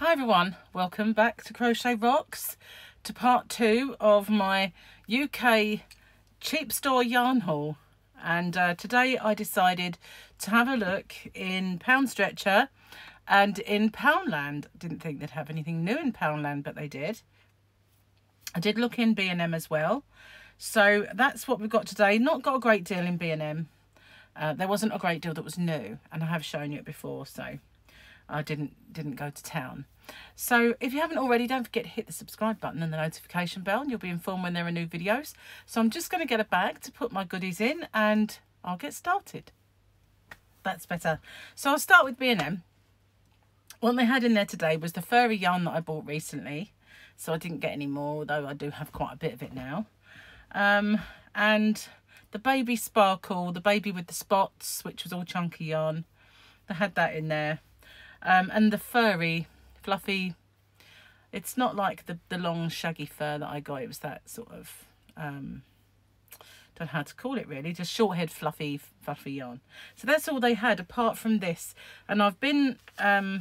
Hi everyone, welcome back to Crochet Rocks, to part 2 of my UK cheap store yarn haul. And today I decided to have a look in Pound Stretcher and in Poundland. Didn't think they'd have anything new in Poundland, but they did. I did look in B&M as well. So that's what we've got today. Not got a great deal in B&M. There wasn't a great deal that was new, and I have shown you it before, so I didn't go to town. So if you haven't already, don't forget to hit the subscribe button and the notification bell, and you'll be informed when there are new videos. So I'm just going to get a bag to put my goodies in and I'll get started. That's better. So I'll start with B&M. What they had in there today was the furry yarn that I bought recently. So I didn't get any more, although I do have quite a bit of it now. And the baby sparkle, the baby with the spots, which was all chunky yarn. They had that in there. And the furry, fluffy, it's not like the long shaggy fur that I got. It was that sort of, don't know how to call it really, just short head fluffy yarn. So that's all they had apart from this. And I've been, I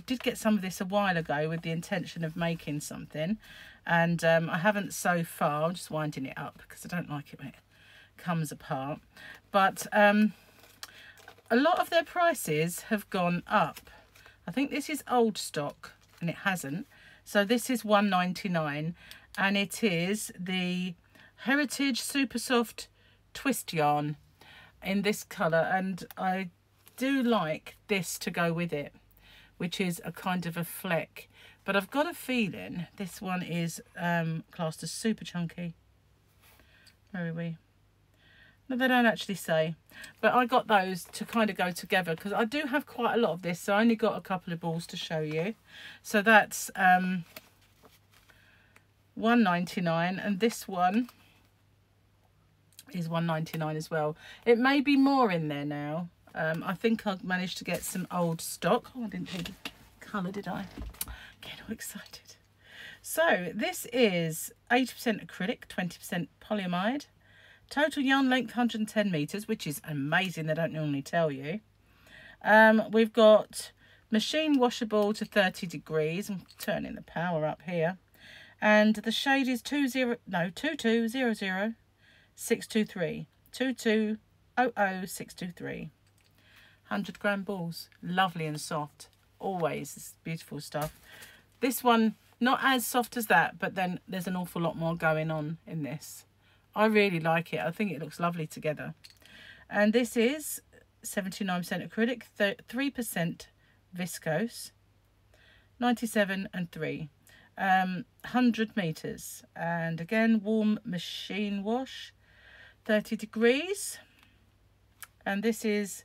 did get some of this a while ago with the intention of making something. And I haven't so far. I'm just winding it up because I don't like it when it comes apart. But a lot of their prices have gone up. I think this is old stock and it hasn't. So this is £1.99 and it is the Heritage Super Soft Twist yarn in this colour, and I do like this to go with it, which is a kind of a fleck. But I've got a feeling this one is classed as super chunky. Where are we? No, they don't actually say, but I got those to kind of go together because I do have quite a lot of this, so I only got a couple of balls to show you. So that's £1.99 and this one is £1.99 as well. It may be more in there now. I think I've managed to get some old stock. Oh, I didn't think of colour, did I? Getting all excited. So this is 80% acrylic, 20% polyamide. Total yarn length 110 meters, which is amazing. They don't normally tell you. We've got machine washable to 30 degrees. I'm turning the power up here. And the shade is 2200623. 2200623. 100-gram balls. Lovely and soft. Always. It's beautiful stuff. This one, not as soft as that, but then there's an awful lot more going on in this. I really like it. I think it looks lovely together. And this is 79% acrylic, 3% viscose, 97 and 3, 100 meters. And again, warm machine wash, 30 degrees. And this is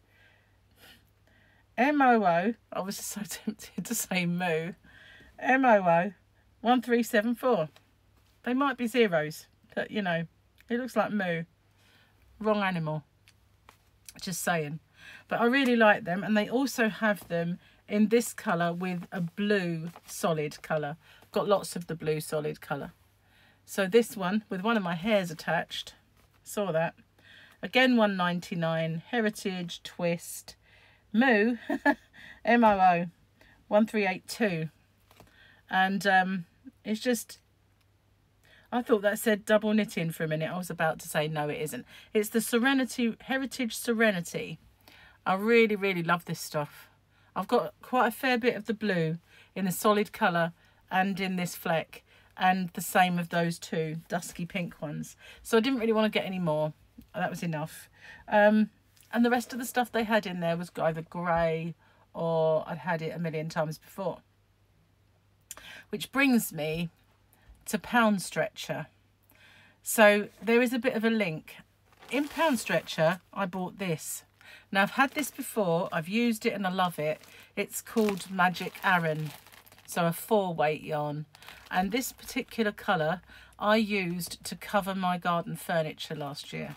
MOO. I was so tempted to say moo. MOO 1374. They might be zeros, but you know, it looks like moo. Wrong animal. Just saying. But I really like them. And they also have them in this colour with a blue solid colour. Got lots of the blue solid colour. So this one with one of my hairs attached. Saw that. Again £1.99. Heritage Twist. Moo. MOO 1382. And it's just... I thought that said double knitting for a minute. I was about to say no, it isn't. It's the Serenity, Heritage Serenity. I really, really love this stuff. I've got quite a fair bit of the blue in a solid colour and in this fleck, and the same of those two dusky pink ones. So I didn't really want to get any more. That was enough. And the rest of the stuff they had in there was either grey or I'd had it a million times before. Which brings me to Pound Stretcher. So there is a bit of a link. In Pound Stretcher, I bought this. Now I've had this before, I've used it and I love it. It's called Magic Aran, so a 4-weight yarn. And this particular colour I used to cover my garden furniture last year.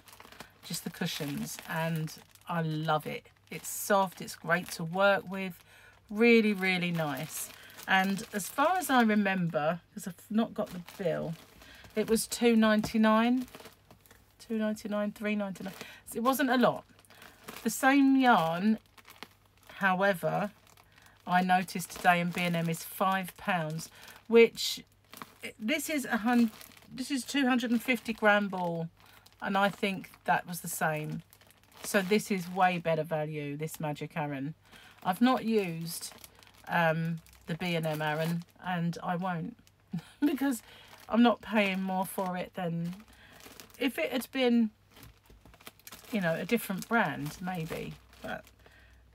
Just the cushions, and I love it. It's soft, it's great to work with, really, really nice. And as far as I remember, because I've not got the bill, it was £2.99, £3.99. So it wasn't a lot. The same yarn, however, I noticed today in B&M is £5, which this is 250 gram ball, and I think that was the same. So this is way better value, this Magic Aran. I've not used the B&M Aran, and I won't because I'm not paying more for it than if it had been, you know, a different brand maybe. But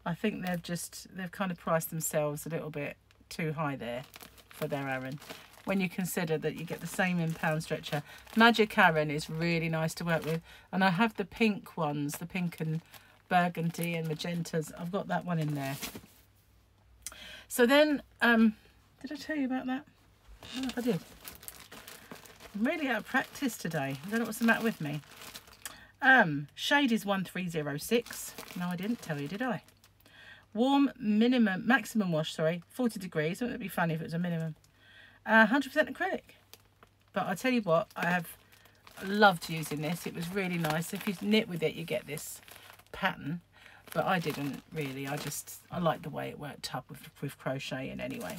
I think they've kind of priced themselves a little bit too high there for their Aran. When you consider that you get the same in pound stretcher. Magic Aran is really nice to work with. And I have the pink ones, the pink and burgundy and magentas. I've got that one in there. So then, did I tell you about that? I don't know if I did. I'm really out of practice today. I don't know what's the matter with me. Shade is 1306. No, I didn't tell you, did I? Warm maximum wash, 40 degrees. Wouldn't it be funny if it was a minimum? 100% acrylic. But I tell you what, I have loved using this. It was really nice. If you knit with it, you get this pattern. But I didn't really. I like the way it worked up with crocheting anyway.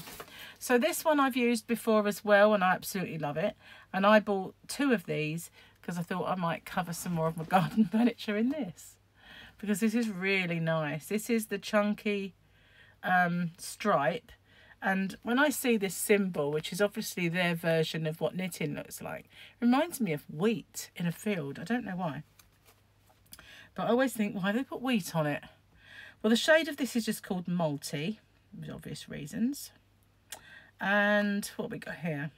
So this one I've used before as well, and I absolutely love it. And I bought 2 of these because I thought I might cover some more of my garden furniture in this, because this is really nice. This is the chunky stripe. And when I see this symbol, which is obviously their version of what knitting looks like, it reminds me of wheat in a field. I don't know why. But I always think, why do they put wheat on it? Well, the shade of this is just called Multi, for obvious reasons. And what we got here?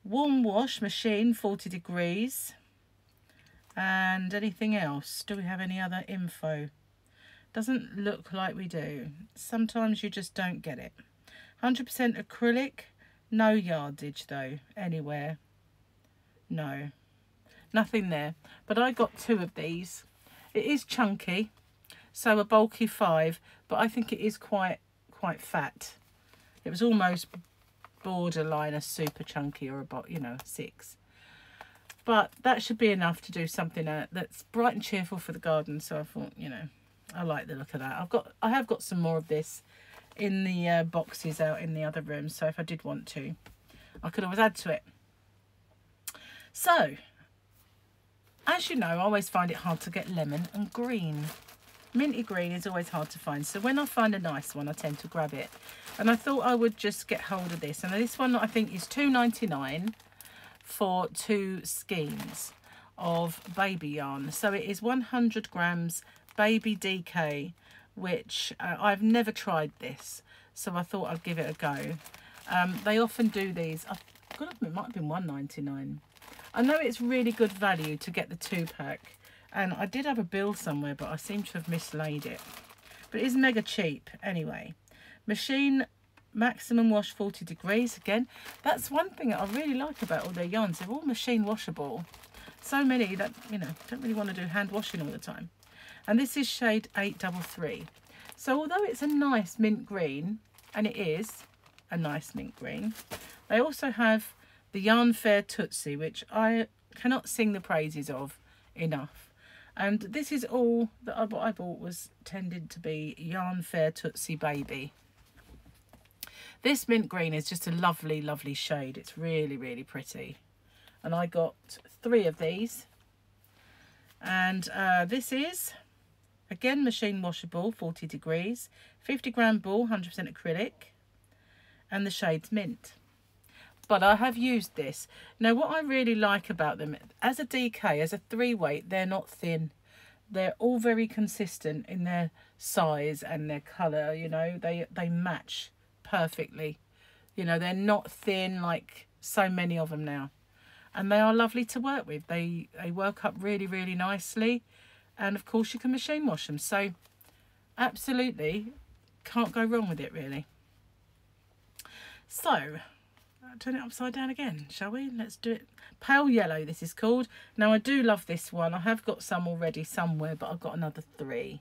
Warm wash machine, 40 degrees. And anything else? Do we have any other info? Doesn't look like we do. Sometimes you just don't get it. 100% acrylic, no yardage though, anywhere. No, nothing there. But I got 2 of these. It is chunky, so a bulky 5, but I think it is quite fat. It was almost borderline a super chunky or a, you know, 6. But that should be enough to do something that's bright and cheerful for the garden. So I thought, you know, I like the look of that. I have got some more of this in the boxes out in the other room, so if I did want to, I could always add to it. So as you know, I always find it hard to get lemon and green. Minty green is always hard to find, so when I find a nice one I tend to grab it. And I thought I would just get hold of this, and this one I think is £2.99 for 2 skeins of baby yarn. So it is 100 grams baby DK, which I've never tried this, so I thought I'd give it a go. They often do these. I've got to admit, it might have been £1.99. I know it's really good value to get the 2-pack, and I did have a bill somewhere, but I seem to have mislaid it. But it is mega cheap anyway. Machine maximum wash 40 degrees. Again, that's one thing that I really like about all their yarns. They're all machine washable. So many that, you know, don't really want to do hand washing all the time. And this is shade 833. So although it's a nice mint green, and it is a nice mint green, they also have the Yarn Fair Tootsie, which I cannot sing the praises of enough. And this is all that what I bought was tended to be Yarn Fair Tootsie Baby. This mint green is just a lovely, lovely shade. It's really, really pretty. And I got 3 of these. And this is, again, machine washable, 40 degrees. 50 gram ball, 100% acrylic. And the shade's mint. But I have used this. Now, what I really like about them, as a DK, as a 3-weight, they're not thin. They're all very consistent in their size and their colour, you know. They match perfectly. You know, they're not thin like so many of them now. And they are lovely to work with. They work up really, really nicely. And, of course, you can machine wash them. So, absolutely, can't go wrong with it, really. So, turn it upside down again, shall we? Let's do it. Pale yellow, this is called. Now, I do love this one. I have got some already somewhere, but I've got another 3.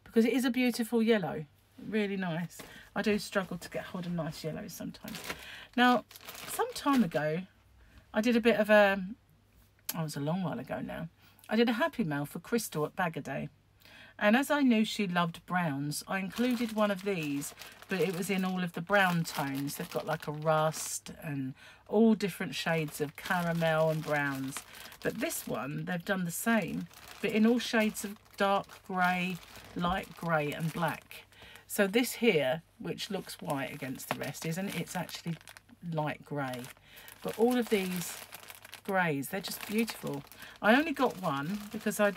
Because it is a beautiful yellow. Really nice. I do struggle to get hold of nice yellows sometimes. Now, some time ago, I did a bit of a... Oh, it was a long while ago now. I did a Happy Mail for Crystal at Bag-A-Day. And as I knew she loved browns, I included one of these, but it was in all of the brown tones. They've got like a rust and all different shades of caramel and browns. But this one, they've done the same, but in all shades of dark grey, light grey and black. So this here, which looks white against the rest, isn't it? It's actually light grey. But all of these greys, they're just beautiful. I only got one because I'm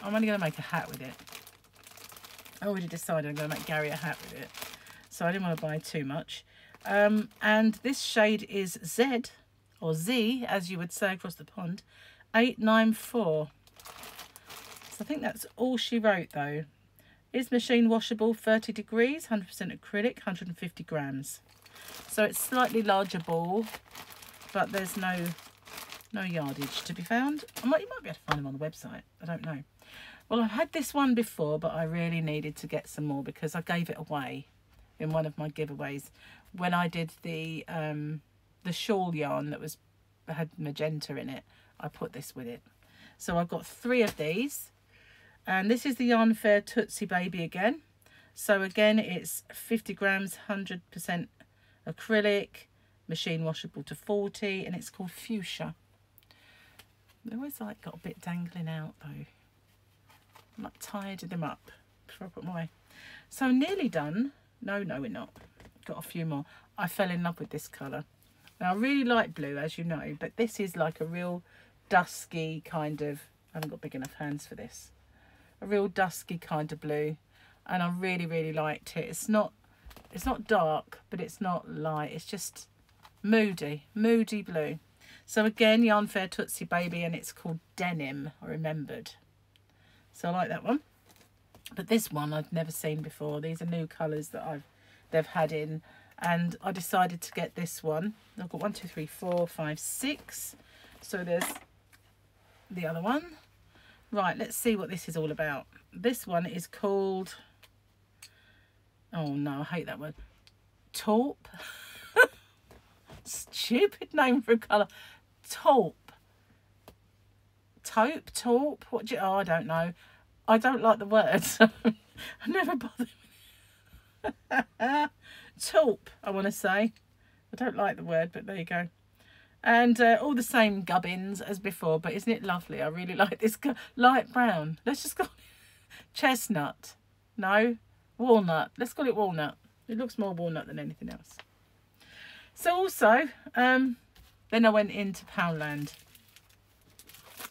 only going to make a hat with it. I already decided I'm going to make Gary a hat with it, so I didn't want to buy too much. And this shade is Z, or Z as you would say across the pond, 894. So I think that's all she wrote though. Is machine washable, 30 degrees, 100% acrylic, 150 grams. So it's slightly larger ball, but there's no yardage to be found. You might be able to find them on the website, I don't know. Well, I've had this one before, but I really needed to get some more because I gave it away in one of my giveaways when I did the shawl yarn that had magenta in it. I put this with it. So I've got 3 of these, and this is the Yarn Fair Tootsie Baby again. So again, it's 50 grams, 100% acrylic, machine washable to 40, and it's called Fuchsia. They always like got a bit dangling out though. I'm like tied them up before I put them away. So nearly done. No, we're not. Got a few more. I fell in love with this colour. Now I really like blue, as you know, but this is like a real dusky kind of, I haven't got big enough hands for this. A real dusky kind of blue. And I really, really liked it. It's not dark, but it's not light. It's just moody blue. So again, Yarn Fair Tootsie Baby, and it's called Denim, I remembered. So I like that one. But this one I've never seen before. These are new colours that they've had in. And I decided to get this one. I've got 1, 2, 3, 4, 5, 6. So there's the other one. Right, let's see what this is all about. This one is called, oh no, I hate that word. Taupe. Stupid name for a colour. Taupe. Taupe, what do you, oh, I don't know. I don't like the word, so I never bother. Taupe, I want to say. I don't like the word, but there you go. And all the same gubbins as before, but isn't it lovely? I really like this light brown. Let's just call it chestnut. No, walnut. Let's call it walnut. It looks more walnut than anything else. So also, then I went into Poundland.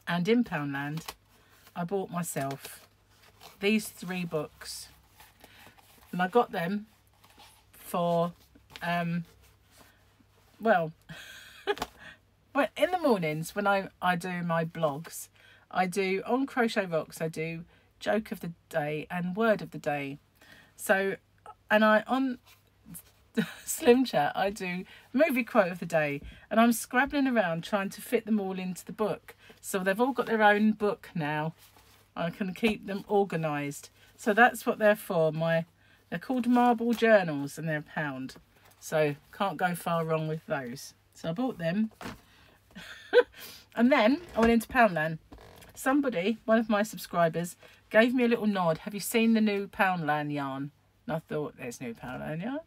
And in Poundland, I bought myself these 3 books. And I got them for, well, but in the mornings when I do my blogs, I do on Crochet Rocks, I do joke of the day and word of the day. So, and on Slim Chat, I do movie quote of the day, and I'm scrabbling around trying to fit them all into the book. So they've all got their own book now. I can keep them organised. So that's what they're for. They're called Marble Journals, and they're £1. So can't go far wrong with those. So I bought them. And then I went into Poundland. Somebody, one of my subscribers, gave me a little nod. Have you seen the new Poundland yarn? And I thought, there's new Poundland yarn.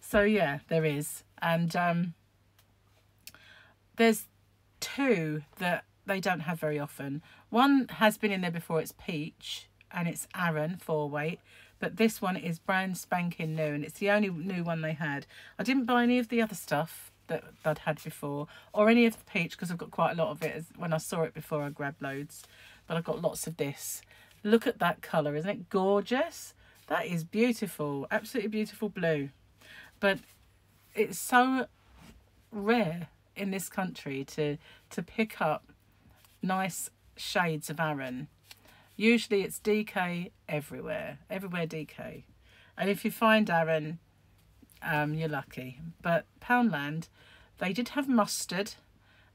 So yeah, there is. And there's 2 that they don't have very often. One has been in there before, it's peach, and it's Aran 4-weight. But this one is brand spanking new, and it's the only new one they had. I didn't buy any of the other stuff that I'd had before, or any of the peach, because I've got quite a lot of it. When I saw it before, I grabbed loads. But I've got lots of this. Look at that colour, isn't it gorgeous? That is beautiful, absolutely beautiful blue. But it's so rare in this country to pick up nice shades of Aran. Usually it's DK everywhere DK. And if you find Aran, you're lucky. But Poundland, they did have mustard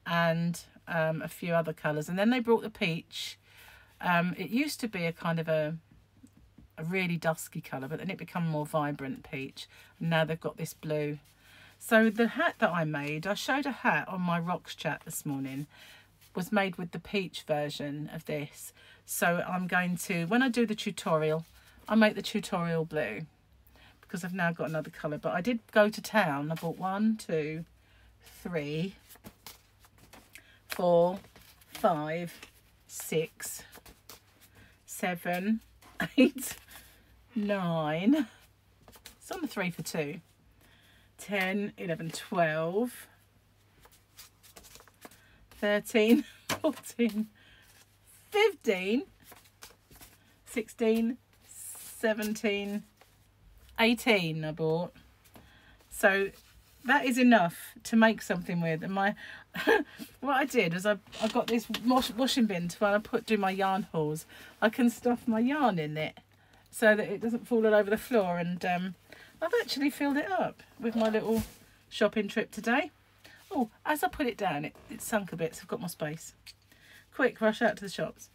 and a few other colours, and then they brought the peach. It used to be a kind of a really dusky colour, but then it became more vibrant peach, and now they've got this blue. So the hat that I made, I showed a hat on my Rocks chat this morning, was made with the peach version of this. So I'm going to, when I do the tutorial, I make the tutorial blue because I've now got another colour. But I did go to town. I bought 1, 2, 3, 4, 5, 6, 7, 8, 9. It's on the 3 for 2. 10, 11, 12, 13, 14, 15, 16, 17, 18 I bought. So that is enough to make something with. And my what I did is I got this washing bin to when I do my yarn hauls, I can stuff my yarn in it so that it doesn't fall all over the floor. And I've actually filled it up with my little shopping trip today. Oh, as I put it down, it sunk a bit, so I've got more space. Quick, rush out to the shops.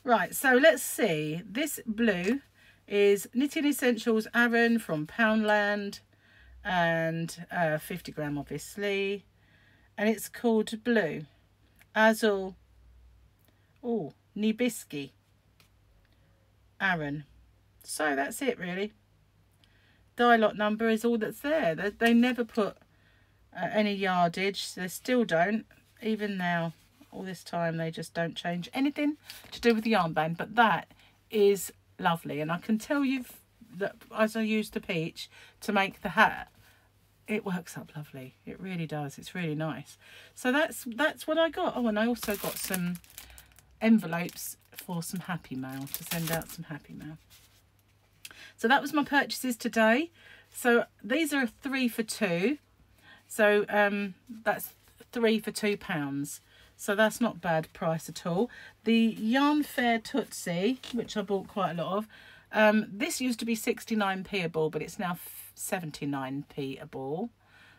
Right, so let's see. This blue is Knitting Essentials Aran from Poundland, and 50 gram obviously. And it's called Blue. Azul, oh, Nibiski Aran. So that's it really. Dye lot number is all that's there. They never put any yardage. They still don't. Even now, all this time, they just don't change anything to do with the yarn band. But that is lovely. And I can tell you that as I use the peach to make the hat, it works up lovely. It really does. It's really nice. So that's what I got. Oh, and I also got some envelopes for some happy mail, to send out some happy mail. So that was my purchases today. So these are 3 for 2. So that's 3 for £2. So that's not bad price at all. The Yarn Fair Tootsie, which I bought quite a lot of, this used to be 69p a ball, but it's now 79p a ball.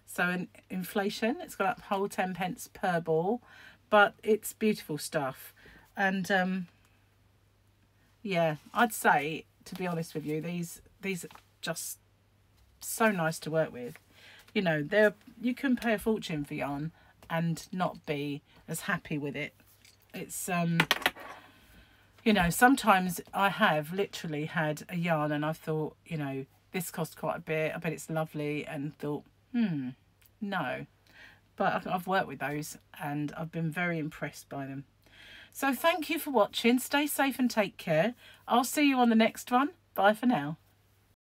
So in inflation, it's gone up whole 10 pence per ball, but it's beautiful stuff. And yeah, I'd say, to be honest with you, these are just so nice to work with. You know, you can pay a fortune for yarn and not be as happy with it. It's you know, sometimes I have literally had a yarn and I thought, you know, this cost quite a bit, I bet it's lovely, and thought, no. But I've worked with those and I've been very impressed by them. So thank you for watching. Stay safe and take care. I'll see you on the next one. Bye for now.